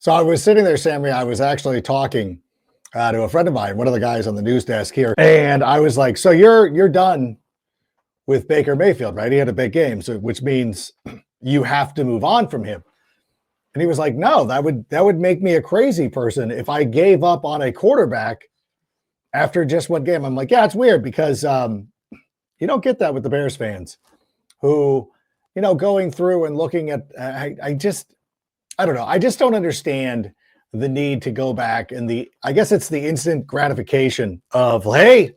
So I was sitting there, Sammy. I was actually talking to a friend of mine, one of the guys on the news desk here, and I was like, "So you're done with Baker Mayfield, right? He had a big game, so which means you have to move on from him." And he was like, "No, that would make me a crazy person if I gave up on a quarterback after just one game." I'm like, "Yeah, it's weird because you don't get that with the Bears fans, who, going through and looking at. I don't know. I just don't understand the need to go back and I guess it's the instant gratification of, hey,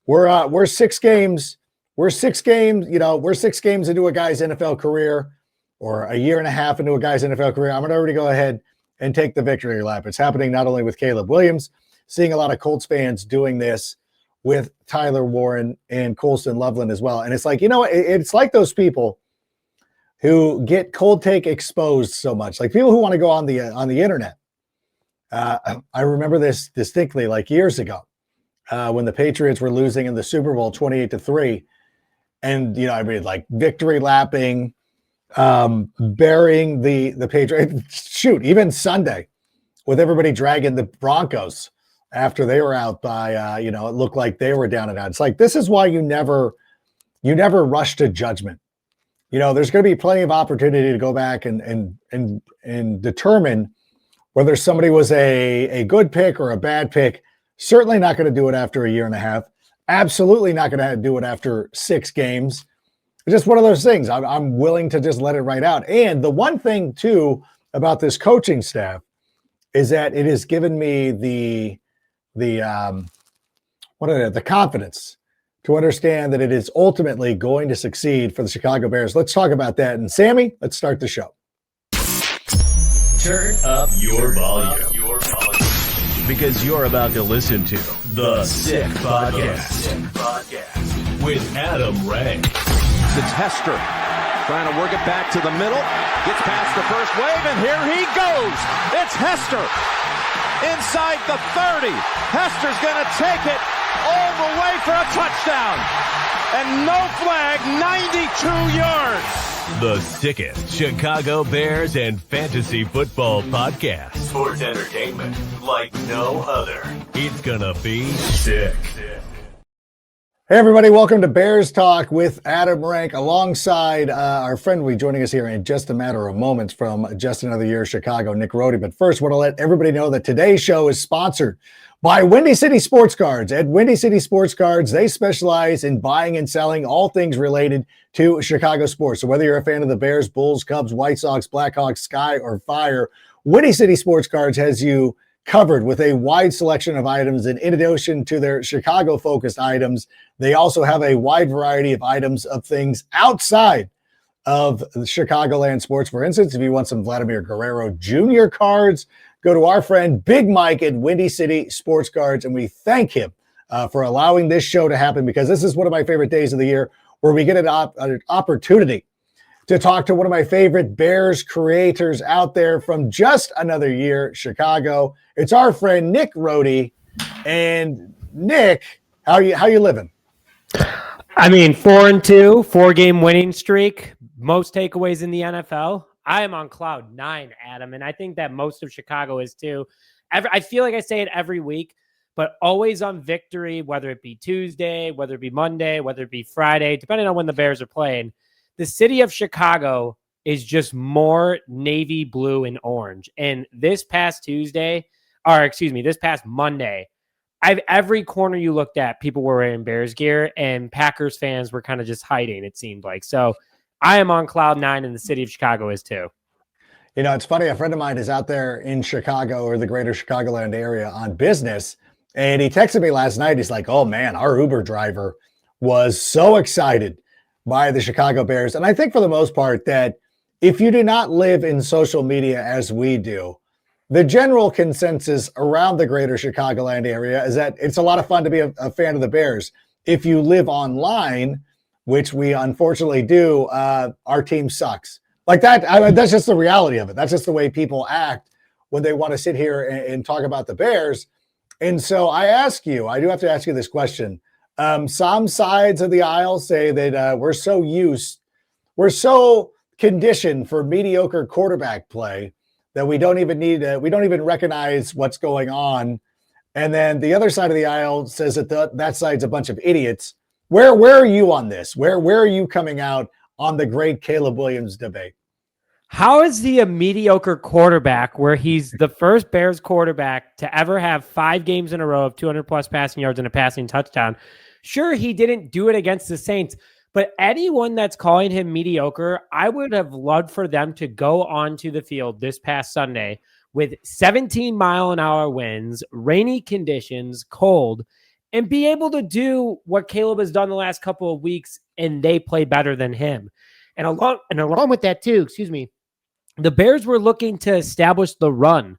we're 6 games. We're 6 games, we're 6 games into a guy's NFL career or a year and a half into a guy's NFL career. I'm going to already go ahead and take the victory lap. It's happening not only with Caleb Williams, seeing a lot of Colts fans doing this with Tyler Warren and Colston Loveland as well. And it's like, it's like those people who get cold take exposed so much, like people who want to go on the internet. I remember this distinctly, like years ago, when the Patriots were losing in the Super Bowl 28-3, and like victory lapping, burying the Patriots. Shoot, even Sunday, with everybody dragging the Broncos after they were out by, it looked like they were down and out. It's like, this is why you never rush to judgment. There's going to be plenty of opportunity to go back and determine whether somebody was a good pick or a bad pick. Certainly not going to do it after a year and a half. Absolutely not going to do it after 6 games. It's just one of those things. I'm willing to just let it right out. And the one thing too about this coaching staff is that it has given me the confidence to understand that it is ultimately going to succeed for the Chicago Bears. Let's talk about that. And Sammy, let's start the show. Turn up your volume. Because you're about to listen to The Sick Podcast with Adam Rank. It's Hester trying to work it back to the middle. Gets past the first wave, and here he goes. It's Hester inside the 30. Hester's going to take it all the way for a touchdown. And no flag, 92 yards. The sickest Chicago Bears and fantasy football podcast. Sports entertainment like no other. It's gonna be sick. Hey everybody, welcome to Bears Talk with Adam Rank, alongside our friend will be joining us here in just a matter of moments from Just Another Year Chicago, Nick Rohde. But first, I want to let everybody know that today's show is sponsored by Windy City Sports Cards. At Windy City Sports Cards, they specialize in buying and selling all things related to Chicago sports. So whether you're a fan of the Bears, Bulls, Cubs, White Sox, Blackhawks, Sky, or Fire, Windy City Sports Cards has you covered with a wide selection of items. And in addition to their Chicago-focused items, they also have a wide variety of items of things outside of the Chicagoland sports. For instance, if you want some Vladimir Guerrero Jr. cards, go to our friend Big Mike at Windy City Sports Cards, and we thank him for allowing this show to happen, because this is one of my favorite days of the year where we get an opportunity to talk to one of my favorite Bears creators out there from Just Another Year Chicago. It's our friend Nick Rohde. And Nick, how you living? I mean, 4-2, 4-game winning streak, most takeaways in the NFL. I am on cloud 9, Adam, and I think that most of Chicago is too. I feel like I say it every week, but always on victory, whether it be Tuesday, whether it be Monday, whether it be Friday, depending on when the Bears are playing. The city of Chicago is just more navy blue and orange. And this past Monday, every corner you looked at, people were wearing Bears gear, and Packers fans were kind of just hiding, it seemed like. So I am on cloud 9, and the city of Chicago is too. It's funny. A friend of mine is out there in Chicago or the greater Chicagoland area on business, and he texted me last night. He's like, "Oh man, our Uber driver was so excited by the Chicago Bears." And I think for the most part that if you do not live in social media as we do, the general consensus around the greater Chicagoland area is that it's a lot of fun to be a fan of the Bears. If you live online, which we unfortunately do, our team sucks. Like that. That's just the reality of it. That's just the way people act when they want to sit here and talk about the Bears. And so I do have to ask you this question. Some sides of the aisle say that we're so conditioned for mediocre quarterback play that we don't even we don't even recognize what's going on. And then the other side of the aisle says that that side's a bunch of idiots. Where are you on this? Where are you coming out on the great Caleb Williams debate? How is he a mediocre quarterback where he's the first Bears quarterback to ever have 5 games in a row of 200 plus passing yards and a passing touchdown? Sure, he didn't do it against the Saints, but anyone that's calling him mediocre, I would have loved for them to go onto the field this past Sunday with 17-mile-an-hour winds, rainy conditions, cold, and be able to do what Caleb has done the last couple of weeks, and they play better than him. And along with that too, the Bears were looking to establish the run,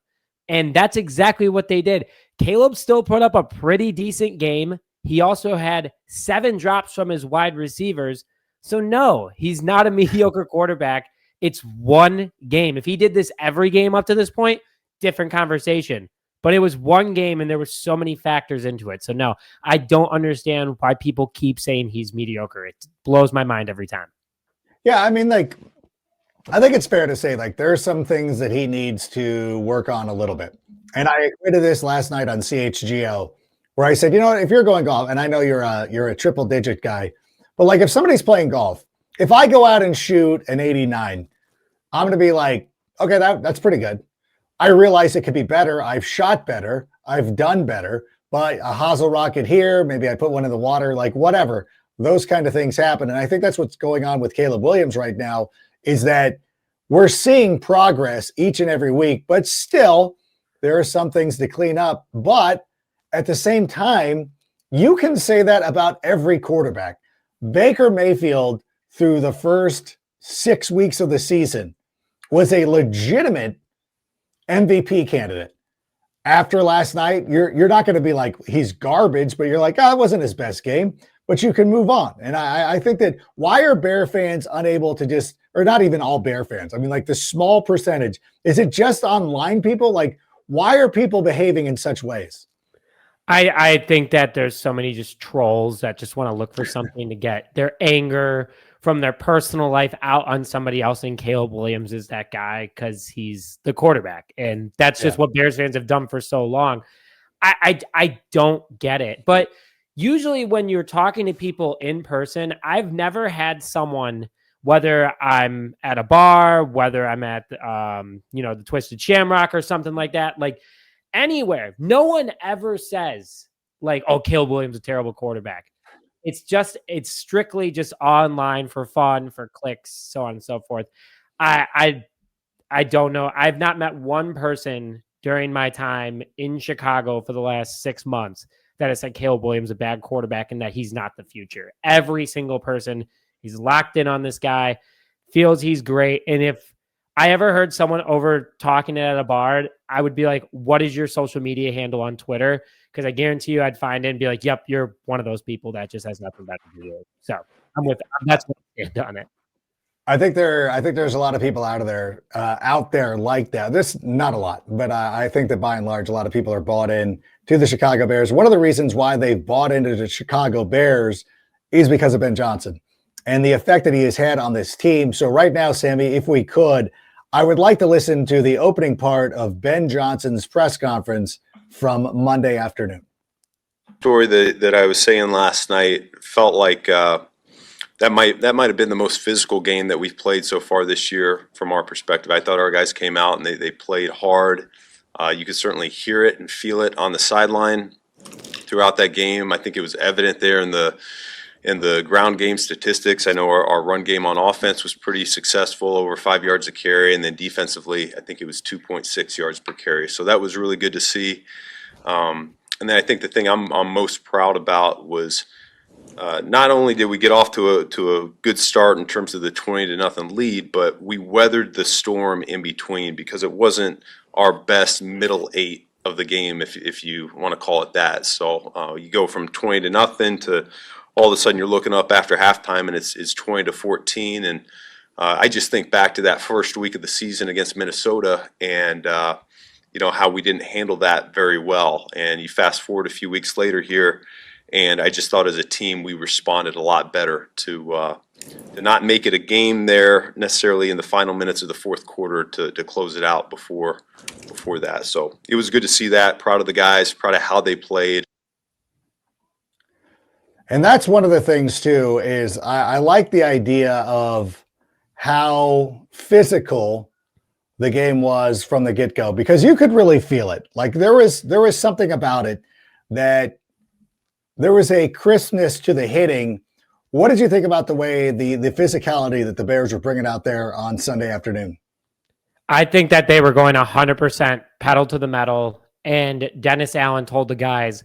and that's exactly what they did. Caleb still put up a pretty decent game. He also had 7 drops from his wide receivers. So no, he's not a mediocre quarterback. It's one game. If he did this every game up to this point, different conversation. But it was one game, and there were so many factors into it. So no, I don't understand why people keep saying he's mediocre. It blows my mind every time. Yeah, I mean, like, I think it's fair to say, like, there are some things that he needs to work on a little bit. And I admitted this last night on CHGO, where I said, you know what, if you're going golf, and I know you're a triple digit guy, but like if somebody's playing golf, if I go out and shoot an 89, I'm going to be like, okay, that's pretty good. I realize it could be better. I've shot better. I've done better. But a hosel rocket here, maybe I put one in the water, like whatever. Those kind of things happen. And I think that's what's going on with Caleb Williams right now, is that we're seeing progress each and every week, but still there are some things to clean up. But at the same time, you can say that about every quarterback. Baker Mayfield, through the first 6 weeks of the season, was a legitimate MVP candidate. After last night, you're not going to be like, he's garbage, but you're like, it wasn't his best game, but you can move on. And I think that why are Bear fans unable to just, or not even all Bear fans, I mean, like the small percentage, is it just online people? Like, why are people behaving in such ways? I think that there's so many just trolls that just want to look for something to get their anger from their personal life out on somebody else. And Caleb Williams is that guy because he's the quarterback. And that's just what Bears fans have done for so long. I don't get it. But usually when you're talking to people in person, I've never had someone, whether I'm at a bar, whether I'm at, the Twisted Shamrock or something like that, like anywhere, no one ever says like, oh, Caleb Williams is a terrible quarterback. It's strictly just online for fun, for clicks, so on and so forth. I don't know. I've not met one person during my time in Chicago for the last 6 months that has said Caleb Williams is a bad quarterback and that he's not the future. Every single person, he's locked in on this guy, feels he's great. And if I ever heard someone over talking at a bar, I would be like, what is your social media handle on Twitter? Because I guarantee you I'd find it and be like, yep, you're one of those people that just has nothing better to do. So that's what I stand on it. I think there's a lot of people out there like that. This, not a lot, but I think that by and large, a lot of people are bought in to the Chicago Bears. One of the reasons why they've bought into the Chicago Bears is because of Ben Johnson and the effect that he has had on this team. So right now, Sammy, if we could, I would like to listen to the opening part of Ben Johnson's press conference from Monday afternoon. Story that I was saying last night felt like that might have been the most physical game that we've played so far this year from our perspective. I thought our guys came out and they played hard. You could certainly hear it and feel it on the sideline throughout that game. I think it was evident there in the ground game statistics. I know our run game on offense was pretty successful, over 5 yards a carry, and then defensively, I think it was 2.6 yards per carry. So that was really good to see. And then I think the thing I'm most proud about was not only did we get off to a good start in terms of the 20-0 lead, but we weathered the storm in between, because it wasn't our best middle 8 of the game, if you want to call it that. So you go from 20-0 to all of a sudden you're looking up after halftime and it's 20-14. And I just think back to that first week of the season against Minnesota and how we didn't handle that very well. And you fast forward a few weeks later here, and I just thought as a team we responded a lot better to not make it a game there necessarily in the final minutes of the fourth quarter to close it out before that. So it was good to see that. Proud of the guys, proud of how they played. And that's one of the things too, is I like the idea of how physical the game was from the get-go, because you could really feel it. Like there was something about it that there was a crispness to the hitting. What did you think about the way the physicality that the Bears were bringing out there on Sunday afternoon? I think that they were going 100% pedal to the metal, and Dennis Allen told the guys,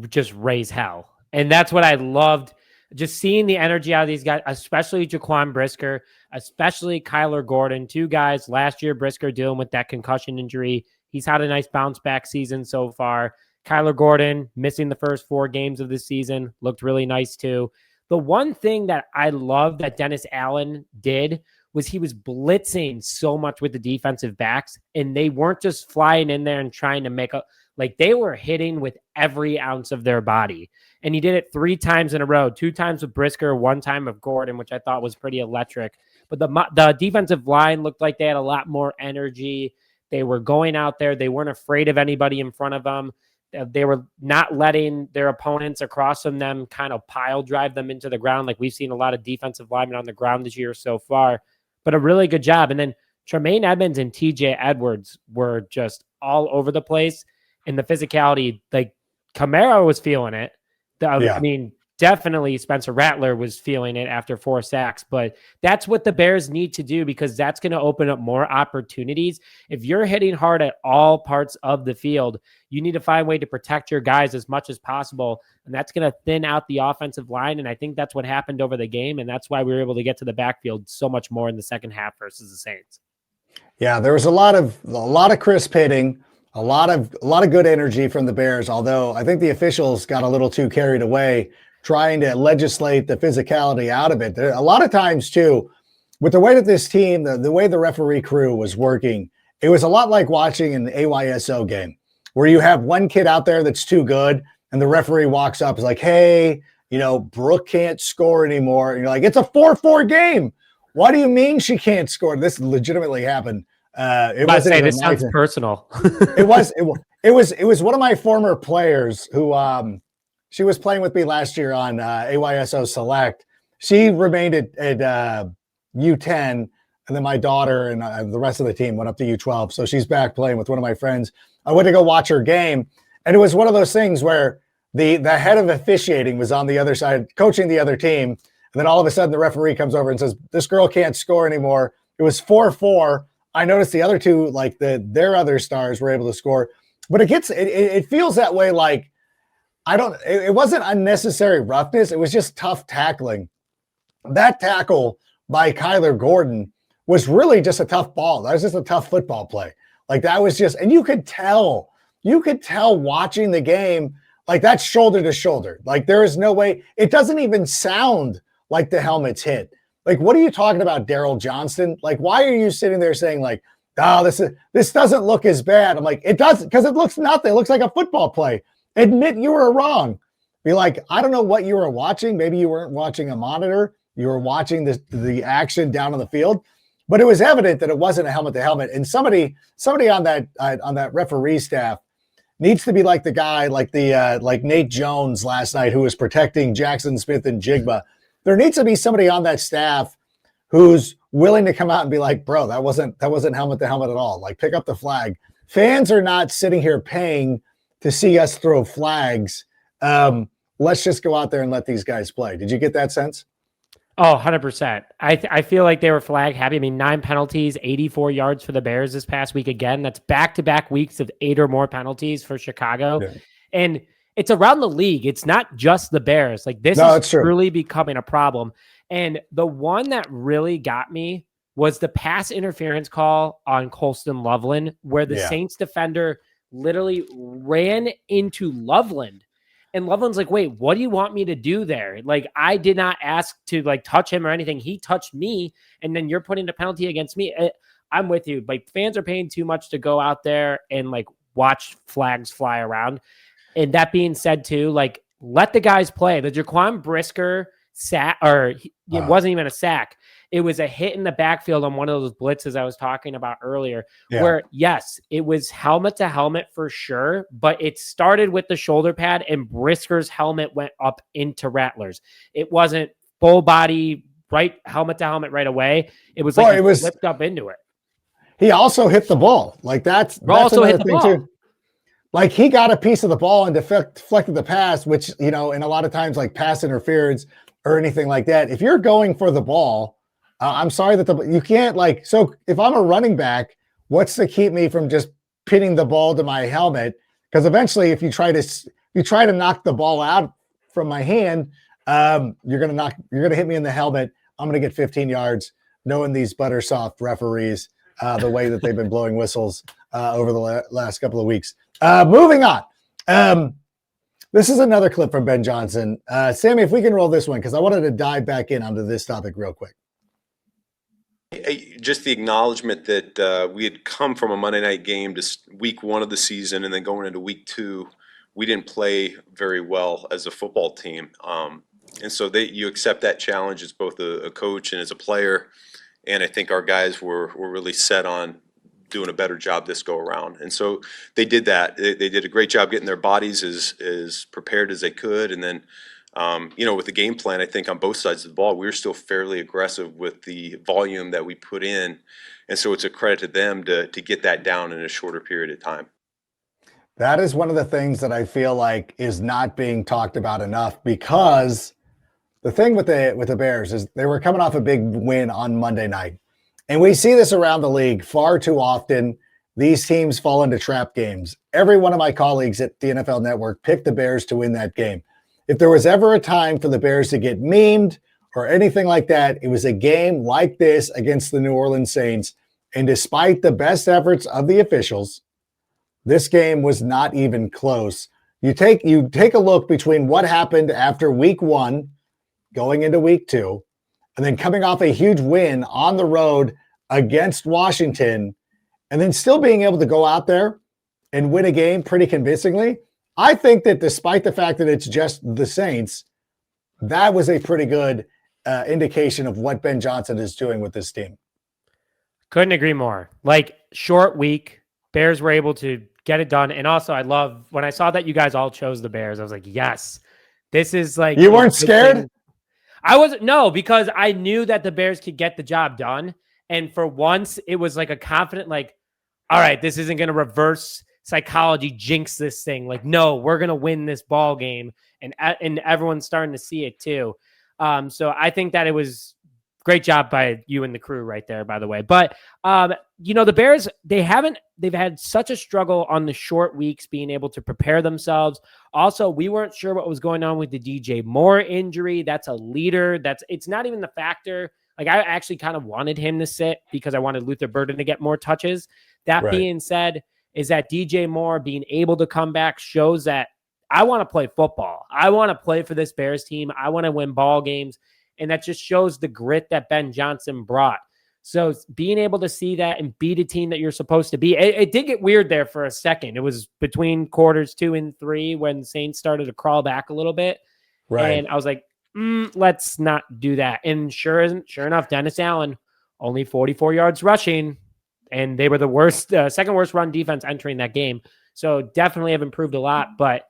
just raise hell. And that's what I loved, just seeing the energy out of these guys, especially Jaquan Brisker, especially Kyler Gordon, two guys. Last year, Brisker dealing with that concussion injury. He's had a nice bounce back season so far. Kyler Gordon missing the first 4 games of the season, looked really nice too. The one thing that I love that Dennis Allen did was he was blitzing so much with the defensive backs, and they weren't just flying in there and trying to make like they were hitting with every ounce of their body. And he did it 3 times in a row, 2 times with Brisker, 1 time with Gordon, which I thought was pretty electric. But the defensive line looked like they had a lot more energy. They were going out there. They weren't afraid of anybody in front of them. They were not letting their opponents across from them kind of pile drive them into the ground. Like we've seen a lot of defensive linemen on the ground this year so far, but a really good job. And then Tremaine Edmonds and TJ Edwards were just all over the place. And the physicality, like Kamara was feeling it. I mean, definitely Spencer Rattler was feeling it after 4 sacks, but that's what the Bears need to do, because that's going to open up more opportunities. If you're hitting hard at all parts of the field, you need to find a way to protect your guys as much as possible, and that's going to thin out the offensive line, and I think that's what happened over the game, and that's why we were able to get to the backfield so much more in the second half versus the Saints. Yeah, there was a lot of crisp hitting, a lot of good energy from the Bears, although I think the officials got a little too carried away trying to legislate the physicality out of it. A lot of times too, with the way that this team, the way the referee crew was working, it was a lot like watching an AYSO game where you have one kid out there that's too good and the referee walks up, is like, hey, Brooke can't score anymore. And you're like, it's a 4-4 game. What do you mean she can't score? This legitimately happened. It wasn't even this sounds personal. It was one of my former players who she was playing with me last year on AYSO Select. She remained at U10, and then my daughter and the rest of the team went up to U12. So she's back playing with one of my friends. I went to go watch her game, and it was one of those things where the head of officiating was on the other side coaching the other team, and then all of a sudden the referee comes over and says, this girl can't score anymore. It was 4-4. I noticed the other two, like their other stars, were able to score, but it feels that way. Like it wasn't unnecessary roughness. It was just tough tackling. That tackle by Kyler Gordon was really just a tough ball. That was just a tough football play. Like that was just, and you could tell watching the game, like that's shoulder to shoulder. Like there is no way, it doesn't even sound like the helmet's hit. Like, what are you talking about, Daryl Johnston? Like, why are you sitting there saying like, oh, this doesn't look as bad? I'm like, it does, because it looks nothing. It looks like a football play. Admit you were wrong. Be like, I don't know what you were watching. Maybe you weren't watching a monitor. You were watching the action down on the field, but it was evident that it wasn't a helmet to helmet. And somebody on that referee staff needs to be like the guy, like Nate Jones last night, who was protecting Jackson Smith and Jigba. There needs to be somebody on that staff who's willing to come out and be like, bro, that wasn't helmet to helmet at all. Like, pick up the flag. Fans are not sitting here paying to see us throw flags. Let's just go out there and let these guys play. Did you get that sense? Oh, 100%. I feel like they were flag happy. I mean, 9 penalties, 84 yards for the Bears this past week. Again, that's back-to-back weeks of 8 or more penalties for Chicago. Yeah. And it's around the league. It's not just the Bears. Like, this is truly becoming a problem. And the one that really got me was the pass interference call on Colston Loveland, where the Saints defender literally ran into Loveland. And Loveland's like, wait, what do you want me to do there? Like, I did not ask to like touch him or anything. He touched me, and then you're putting a penalty against me. I'm with you. Like, fans are paying too much to go out there and like watch flags fly around. And that being said too, like, let the guys play. The Jaquan Brisker sack, or it wasn't even a sack. It was a hit in the backfield on one of those blitzes I was talking about earlier, where, yes, it was helmet to helmet for sure, but it started with the shoulder pad and Brisker's helmet went up into Rattler's. It wasn't full body, right, helmet to helmet right away. It was like he flipped up into it. He also hit the ball. Like that's also hit the thing ball. Too. Like he got a piece of the ball and deflected the pass, which, you know, in a lot of times like pass interference or anything like that, if you're going for the ball, I'm sorry that you can't like, so if I'm a running back, what's to keep me from just pinning the ball to my helmet? Because eventually if you try to knock the ball out from my hand, you're going to hit me in the helmet. I'm going to get 15 yards, knowing these buttersoft referees, the way that they've been blowing whistles over the last couple of weeks. Moving on. This is another clip from Ben Johnson. Sammy, if we can roll this one, because I wanted to dive back in onto this topic real quick. Just the acknowledgement that we had come from a Monday night game to week 1 of the season, and then going into week 2, we didn't play very well as a football team. And so you accept that challenge as both a coach and as a player. And I think our guys were really set on doing a better job this go around. And so they did that. They did a great job getting their bodies as prepared as they could. And then, with the game plan, I think on both sides of the ball, we were still fairly aggressive with the volume that we put in. And so it's a credit to them to get that down in a shorter period of time. That is one of the things that I feel like is not being talked about enough, because the thing with the Bears is they were coming off a big win on Monday night. And we see this around the league far too often. These teams fall into trap games. Every one of my colleagues at the NFL Network picked the Bears to win that game. If there was ever a time for the Bears to get memed or anything like that, it was a game like this against the New Orleans Saints. And despite the best efforts of the officials, this game was not even close. You take a look between what happened after week 1 going into week 2, and then coming off a huge win on the road against Washington, and then still being able to go out there and win a game pretty convincingly. I think that despite the fact that it's just the Saints, that was a pretty good indication of what Ben Johnson is doing with this team. Couldn't agree more. Like, short week, Bears were able to get it done. And also, I love when I saw that you guys all chose the Bears, I was like, yes, this is like. You weren't scared? I wasn't, no, because I knew that the Bears could get the job done. And for once, it was like a confident, like, all right, this isn't going to reverse psychology jinx this thing. Like, no, we're going to win this ball game. And everyone's starting to see it too. So I think that it was great job by you and the crew right there, by the way. But, the Bears, they've had such a struggle on the short weeks being able to prepare themselves. Also, we weren't sure what was going on with the DJ Moore injury. That's a leader. It's not even the factor. Like, I actually kind of wanted him to sit because I wanted Luther Burden to get more touches. That being said, is that DJ Moore being able to come back shows that I want to play football. I want to play for this Bears team. I want to win ball games. And that just shows the grit that Ben Johnson brought. So being able to see that and beat a team that you're supposed to be, it did get weird there for a second. It was between quarters 2 and 3 when the Saints started to crawl back a little bit. Right. And I was like, let's not do that. And sure enough, Dennis Allen, only 44 yards rushing. And they were the second worst run defense entering that game. So definitely have improved a lot. But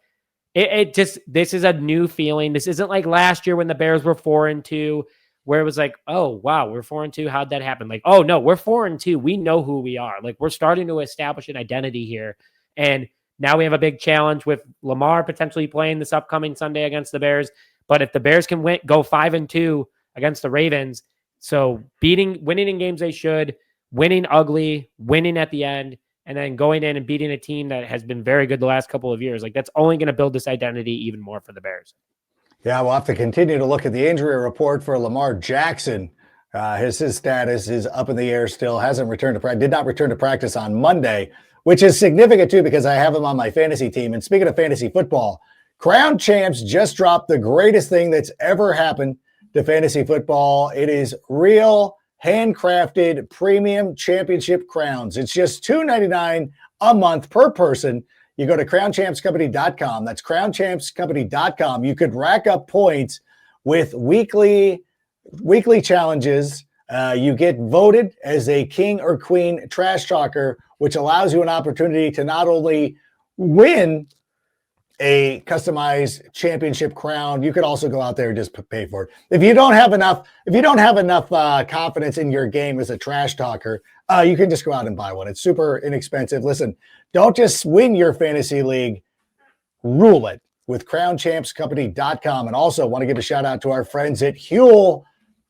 this is a new feeling. This isn't like last year when the Bears were 4-2, where it was like, oh, wow, we're 4-2. How'd that happen? Like, oh, no, we're 4-2. We know who we are. Like, we're starting to establish an identity here. And now we have a big challenge with Lamar potentially playing this upcoming Sunday against the Bears. But if the Bears can go 5-2 against the Ravens, so winning in games they should, winning ugly, winning at the end, and then going in and beating a team that has been very good the last couple of years, like that's only going to build this identity even more for the Bears. Yeah, we'll have to continue to look at the injury report for Lamar Jackson. His status is up in the air still. Did not return to practice on Monday, which is significant too because I have him on my fantasy team. And speaking of fantasy football, Crown Champs just dropped the greatest thing that's ever happened to fantasy football. It is real handcrafted premium championship crowns. It's just $2.99 a month per person. You go to crownchampscompany.com. That's crownchampscompany.com. You could rack up points with weekly challenges. You get voted as a king or queen trash talker, which allows you an opportunity to not only win a customized championship crown, you could also go out there and just pay for it. If you don't have enough confidence in your game as a trash talker, you can just go out and buy one. It's super inexpensive. Listen, don't just win your fantasy league, rule it with crownchampscompany.com. And also want to give a shout out to our friends at Huel.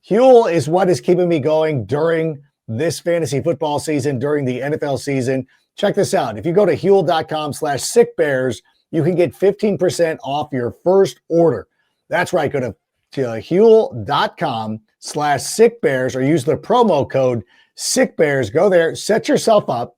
Huel is what is keeping me going during this fantasy football season, during the NFL season. Check this out. If you go to Huel.com/sickbears, you can get 15% off your first order. That's right. Go to Huel.com/sickbears or use the promo code sickbears. Go there, set yourself up,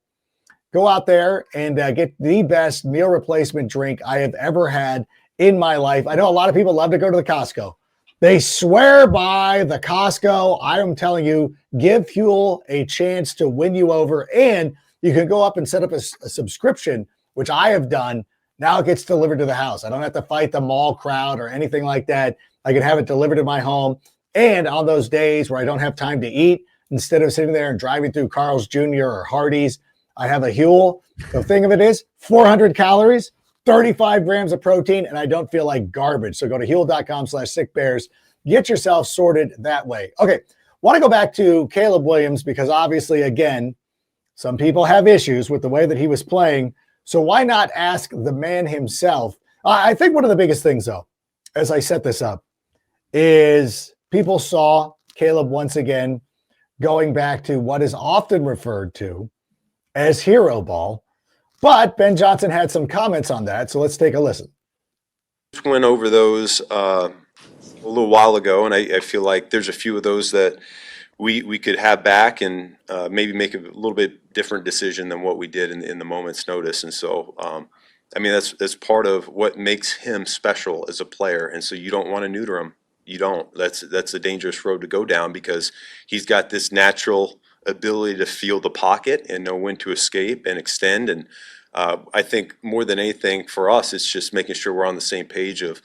go out there and get the best meal replacement drink I have ever had in my life. I know a lot of people love to go to the Costco. They swear by the Costco. I am telling you, give Huel a chance to win you over. And you can go up and set up a subscription, which I have done. Now it gets delivered to the house. I don't have to fight the mall crowd or anything like that. I can have it delivered to my home. And on those days where I don't have time to eat, instead of sitting there and driving through Carl's Jr. or Hardee's, I have a Huel. The thing of it is 400 calories, 35 grams of protein, and I don't feel like garbage. So go to Huel.com/sickbears. Get yourself sorted that way. Okay, want to go back to Caleb Williams because obviously, again, some people have issues with the way that he was playing. So why not ask the man himself? I think one of the biggest things, though, as I set this up, is people saw Caleb once again going back to what is often referred to as hero ball. But Ben Johnson had some comments on that, so let's take a listen. Just went over those a little while ago, and I feel like there's a few of those that we could have back and maybe make a little bit different decision than what we did in the moment's notice. And so, I mean, that's part of what makes him special as a player. And so you don't want to neuter him. You don't. That's a dangerous road to go down because he's got this natural ability to feel the pocket and know when to escape and extend. And I think more than anything for us, it's just making sure we're on the same page of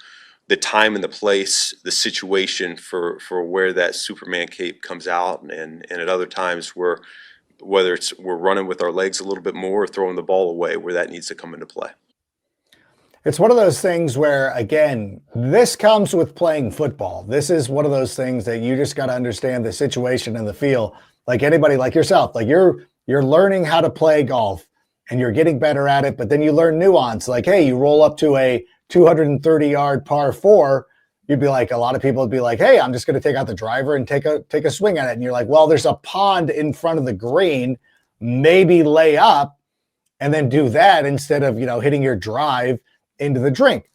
the time and the place, the situation for where that Superman cape comes out. And at other times whether we're running with our legs a little bit more or throwing the ball away, where that needs to come into play. It's one of those things where, again, this comes with playing football. This is one of those things that you just got to understand the situation and the feel. Like anybody like yourself, like you're learning how to play golf and you're getting better at it, but then you learn nuance. Like, hey, you roll up to a 230-yard par 4, you'd be like, a lot of people would be like, hey, I'm just going to take out the driver and take a swing at it. And you're like, well, there's a pond in front of the green, maybe lay up and then do that instead of, hitting your drive into the drink.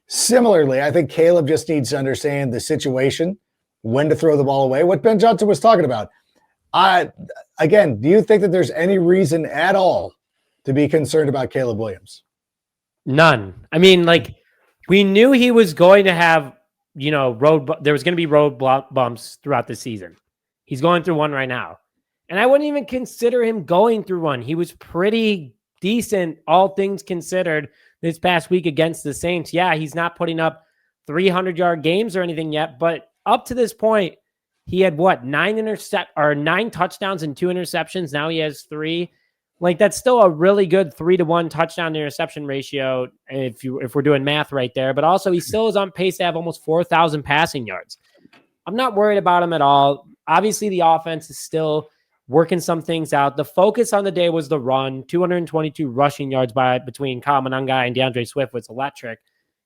Similarly, I think Caleb just needs to understand the situation, when to throw the ball away, what Ben Johnson was talking about. Again, do you think that there's any reason at all to be concerned about Caleb Williams? None. I mean, we knew he was going to have, there was going to be road bumps throughout the season. He's going through one right now. And I wouldn't even consider him going through one. He was pretty decent, all things considered, this past week against the Saints. Yeah, he's not putting up 300-yard games or anything yet, but up to this point, he had 9 touchdowns and 2 interceptions. Now he has 3. That's still a really good 3-to-1 touchdown to interception ratio if we're doing math right there. But also, he still is on pace to have almost 4,000 passing yards. I'm not worried about him at all. Obviously, the offense is still working some things out. The focus on the day was the run. 222 rushing yards between Kyle Monangai and DeAndre Swift was electric.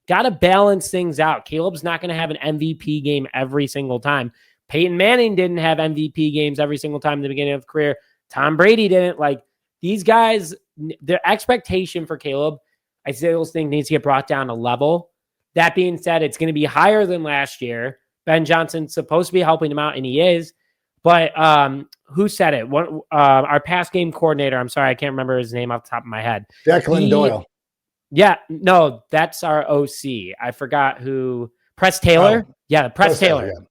Got to balance things out. Caleb's not going to have an MVP game every single time. Peyton Manning didn't have MVP games every single time in the beginning of his career. Tom Brady didn't. These guys, their expectation for Caleb, I still think needs to get brought down a level. That being said, it's going to be higher than last year. Ben Johnson's supposed to be helping him out, and he is. But who said it? Our pass game coordinator. I'm sorry, I can't remember his name off the top of my head. Declan Doyle. Yeah, no, that's our OC. I forgot who. Press Taylor? Oh, yeah, Press Taylor. Yeah.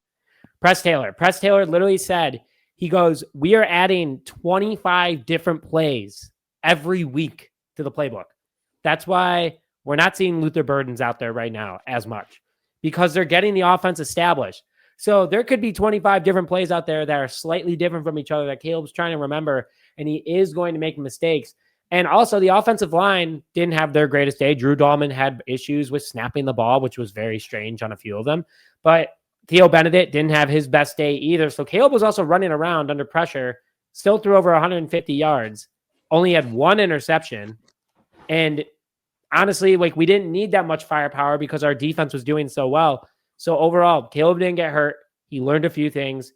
Press Taylor. Press Taylor literally said, he goes, we are adding 25 different plays every week to the playbook. That's why we're not seeing Luther Burdens out there right now as much. because they're getting the offense established. So there could be 25 different plays out there that are slightly different from each other that Caleb's trying to remember, and he is going to make mistakes. And also the offensive line didn't have their greatest day. Drew Dahlman had issues with snapping the ball, which was very strange on a few of them. But Theo Benedict didn't have his best day either. So Caleb was also running around under pressure, still threw over 150 yards, only had one interception. And honestly, like, we didn't need that much firepower because our defense was doing so well. So overall, Caleb didn't get hurt. He learned a few things.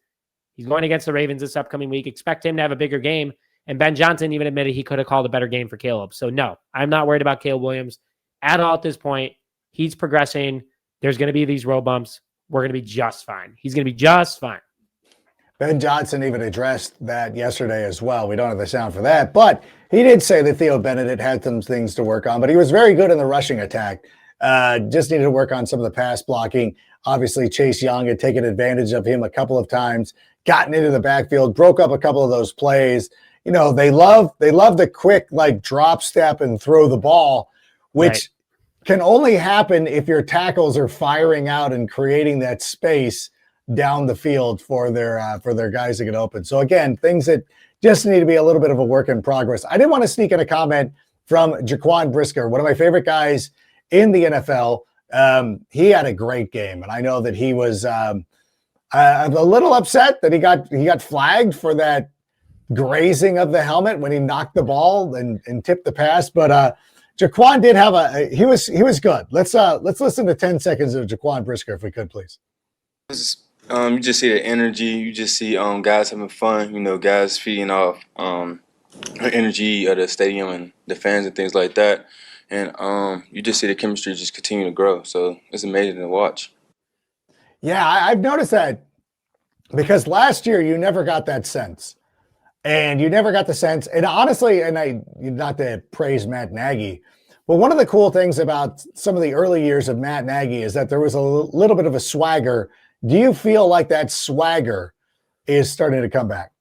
He's going against the Ravens this upcoming week. Expect him to have a bigger game. And Ben Johnson even admitted he could have called a better game for Caleb. So no, I'm not worried about Caleb Williams at all at this point. He's progressing. There's going to be these road bumps. We're going to be just fine. He's going to be just fine. Ben Johnson even addressed that yesterday as well. We don't have the sound for that, but he did say that Theo Benedict had some things to work on, but he was very good in the rushing attack. Just needed to work on some of the pass blocking. Obviously, Chase Young had taken advantage of him a couple of times, gotten into the backfield, broke up a couple of those plays. You know, they love the quick, like, drop step and throw the ball, which can only happen if your tackles are firing out and creating that space down the field for their guys to get open. So again, things that just need to be a little bit of a work in progress. I did want to sneak in a comment from Jaquan Brisker, one of my favorite guys in the NFL. He had a great game, and I know that he was a little upset that he got flagged for that grazing of the helmet when he knocked the ball and tipped the pass. But Jaquan did have he was good. Let's listen to 10 seconds of Jaquan Brisker if we could, please. You just see the energy. You just see guys having fun. You know, guys feeding off the energy of the stadium and the fans and things like that. And you just see the chemistry just continue to grow. So it's amazing to watch. Yeah, I've noticed that because last year you never got that sense. And you never got the sense. And honestly, and I not to praise Matt Nagy, but one of the cool things about some of the early years of Matt Nagy is that there was a little bit of a swagger. Do you feel like that swagger is starting to come back?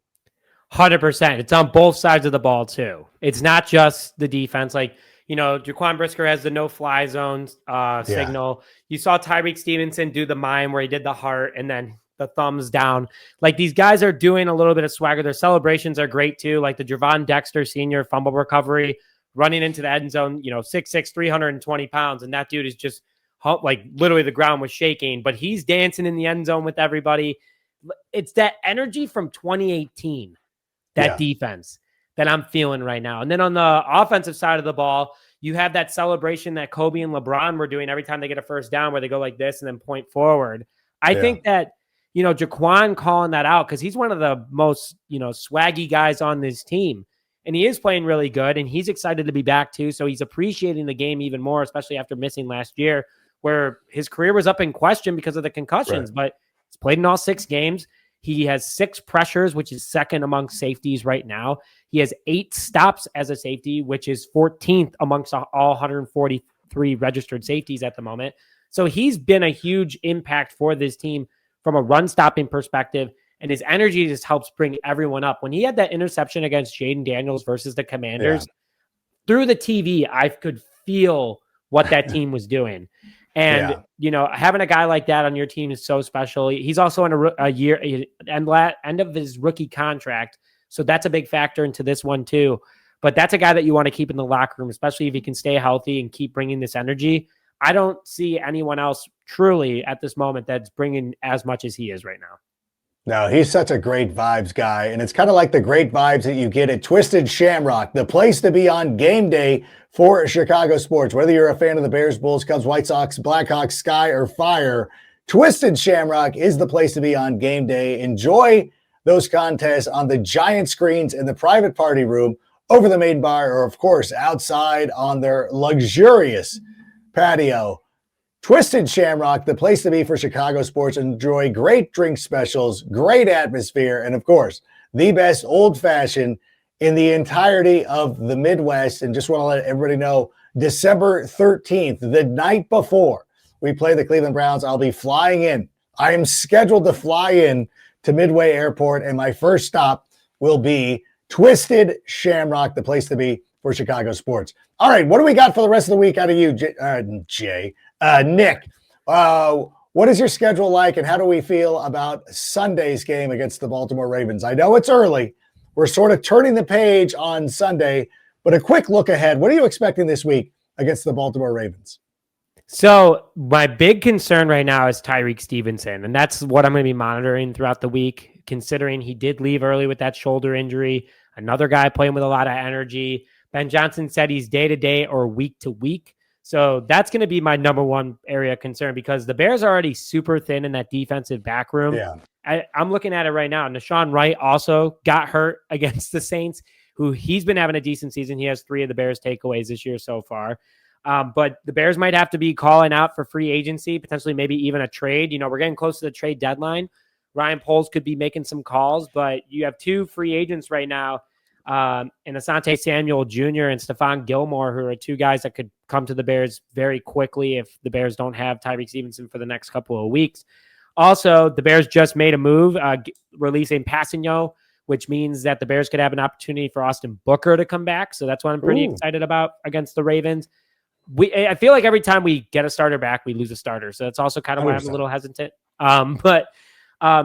100%. It's on both sides of the ball too. It's not just the defense. Like, you know, Jaquan Brisker has the no-fly zone signal. You saw Tyreek Stevenson do the mime where he did the heart and then the thumbs down. Like, these guys are doing a little bit of swagger. Their celebrations are great too. Like the Javon Dexter Sr. fumble recovery, running into the end zone, you know, 6'6", 320 pounds. And that dude is just like literally the ground was shaking, but he's dancing in the end zone with everybody. It's that energy from 2018, that defense that I'm feeling right now. And then on the offensive side of the ball, you have that celebration that Kobe and LeBron were doing every time they get a first down where they go like this and then point forward. I think that, you know, Jaquan calling that out because he's one of the most, you know, swaggy guys on this team. And he is playing really good, and he's excited to be back too. So he's appreciating the game even more, especially after missing last year where his career was up in question because of the concussions. But he's played in all 6 games. He has 6 pressures, which is second among safeties right now. He has 8 stops as a safety, which is 14th amongst all 143 registered safeties at the moment. So he's been a huge impact for this team from a run-stopping perspective, and his energy just helps bring everyone up. When he had that interception against Jaden Daniels versus the Commanders, through the TV, I could feel what that team was doing. And, you know, having a guy like that on your team is so special. He's also in a year end of his rookie contract. So that's a big factor into this one too. But that's a guy that you want to keep in the locker room, especially if he can stay healthy and keep bringing this energy. I don't see anyone else truly at this moment that's bringing as much as he is right now. No, he's such a great vibes guy. And it's kind of like the great vibes that you get at Twisted Shamrock, the place to be on game day for Chicago sports. Whether you're a fan of the Bears, Bulls, Cubs, White Sox, Blackhawks, Sky, or Fire, Twisted Shamrock is the place to be on game day. Enjoy those contests on the giant screens in the private party room, over the main bar, or of course outside on their luxurious patio. Twisted Shamrock, the place to be for Chicago sports. Enjoy great drink specials, great atmosphere, and of course, the best old-fashioned in the entirety of the Midwest. And just want to let everybody know, December 13th, the night before we play the Cleveland Browns, I'll be flying in. I am scheduled to fly in to Midway Airport, and my first stop will be Twisted Shamrock, the place to be for Chicago sports. All right, what do we got for the rest of the week out of you, Nick? what is your schedule like, and how do we feel about Sunday's game against the Baltimore Ravens? I know it's early. We're sort of turning the page on Sunday, but a quick look ahead. What are you expecting this week against the Baltimore Ravens? So my big concern right now is Tyreek Stevenson, and that's what I'm going to be monitoring throughout the week, considering he did leave early with that shoulder injury. Another guy playing with a lot of energy. Ben Johnson said he's day-to-day or week-to-week. So that's going to be my number one area of concern because the Bears are already super thin in that defensive back room. Yeah. I'm looking at it right now. Nashawn Wright also got hurt against the Saints, who he's been having a decent season. He has 3 of the Bears takeaways this year so far. But the Bears might have to be calling out for free agency, potentially maybe even a trade. We're getting close to the trade deadline. Ryan Poles could be making some calls, but you have 2 free agents right now, and Asante Samuel Jr. and Stephon Gilmore, who are 2 guys that could come to the Bears very quickly if the Bears don't have Tyreek Stevenson for the next couple of weeks. Also, the Bears just made a move, releasing Passanio, which means that the Bears could have an opportunity for Austin Booker to come back. So that's what I'm pretty excited about against the Ravens. I feel like every time we get a starter back, we lose a starter. So that's also kind of why I'm a little hesitant. But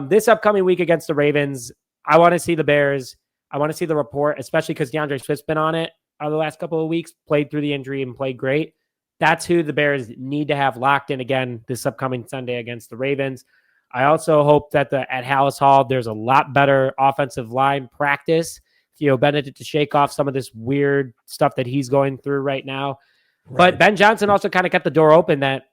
this upcoming week against the Ravens, I want to see the Bears. I want to see the report, especially because DeAndre Swift's been on it the last couple of weeks, played through the injury and played great. That's who the Bears need to have locked in again this upcoming Sunday against the Ravens. I also hope that at Hallis Hall, there's a lot better offensive line practice. Benedict to shake off some of this weird stuff that he's going through right now. Right. But Ben Johnson also kind of kept the door open that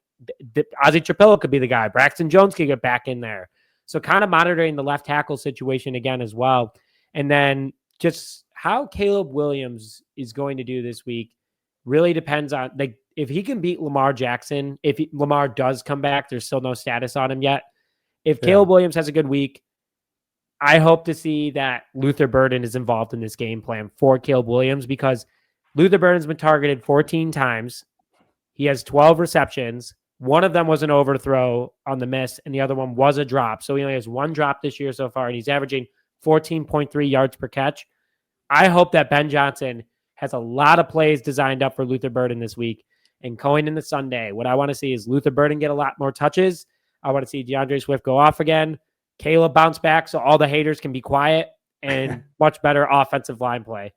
Ozzie Trapillo could be the guy. Braxton Jones could get back in there. So kind of monitoring the left tackle situation again as well. And then just how Caleb Williams is going to do this week really depends on if he can beat Lamar Jackson. If Lamar does come back, there's still no status on him yet. If Caleb Williams has a good week, I hope to see that Luther Burden is involved in this game plan for Caleb Williams because Luther Burden's been targeted 14 times. He has 12 receptions. One of them was an overthrow on the miss, and the other one was a drop. So he only has 1 drop this year so far, and he's averaging 14.3 yards per catch. I hope that Ben Johnson has a lot of plays designed up for Luther Burden this week. And going into Sunday, what I want to see is Luther Burden get a lot more touches. I want to see DeAndre Swift go off again. Caleb bounce back so all the haters can be quiet and much better offensive line play.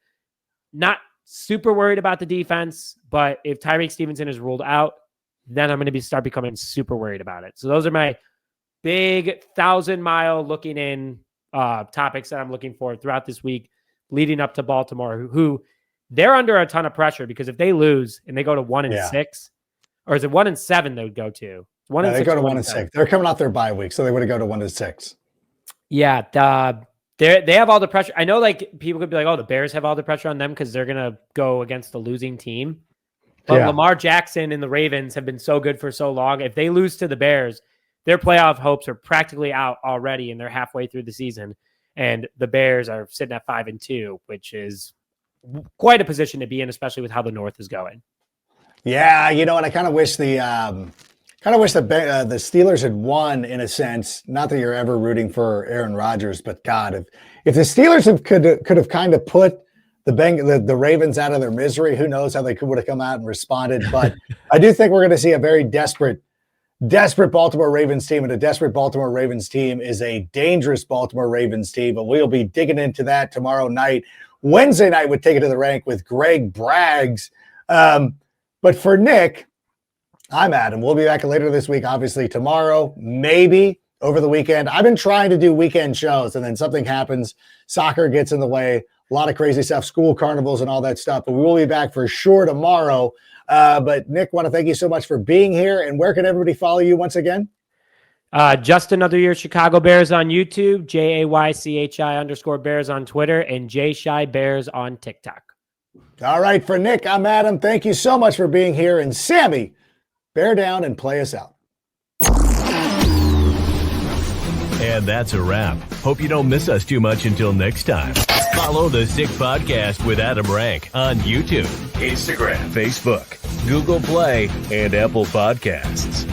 Not super worried about the defense, but if Tyreek Stevenson is ruled out, then I'm going to start becoming super worried about it. So those are my big 1,000-mile looking in topics that I'm looking for throughout this week leading up to Baltimore, who they're under a ton of pressure because if they lose and they go to 1-6, or is it 1-7 they would go to? They go to 1-6. They're coming off their bye week, so they would go to 1-6. Yeah, they have all the pressure. I know, people could be like, "Oh, the Bears have all the pressure on them because they're gonna go against the losing team." But Lamar Jackson and the Ravens have been so good for so long. If they lose to the Bears, their playoff hopes are practically out already, and they're halfway through the season. And the Bears are sitting at 5-2, which is quite a position to be in, especially with how the North is going. Yeah, and I kind of wish the Steelers had won in a sense. Not that you're ever rooting for Aaron Rodgers, but God, if the Steelers could have kind of put the Ravens out of their misery, who knows how they would have come out and responded. But I do think we're going to see a very desperate Baltimore Ravens team, and a desperate Baltimore Ravens team is a dangerous Baltimore Ravens team. But we'll be digging into that tomorrow night. Wednesday night with Take It to the Rank with Greg Braggs. But for Nick, I'm Adam. We'll be back later this week, obviously tomorrow, maybe over the weekend. I've been trying to do weekend shows, and then something happens. Soccer gets in the way. A lot of crazy stuff, school carnivals and all that stuff. But we will be back for sure tomorrow. But Nick, want to thank you so much for being here. And where can everybody follow you once again? Just Another Year Chicago Bears on YouTube, JAYCHI_Bears on Twitter, and JShy Bears on TikTok. All right, for Nick, I'm Adam. Thank you so much for being here. And Sammy, bear down and play us out. And that's a wrap. Hope you don't miss us too much until next time. Follow the Sick Podcast with Adam Rank on YouTube, Instagram, Facebook, Google Play, and Apple Podcasts.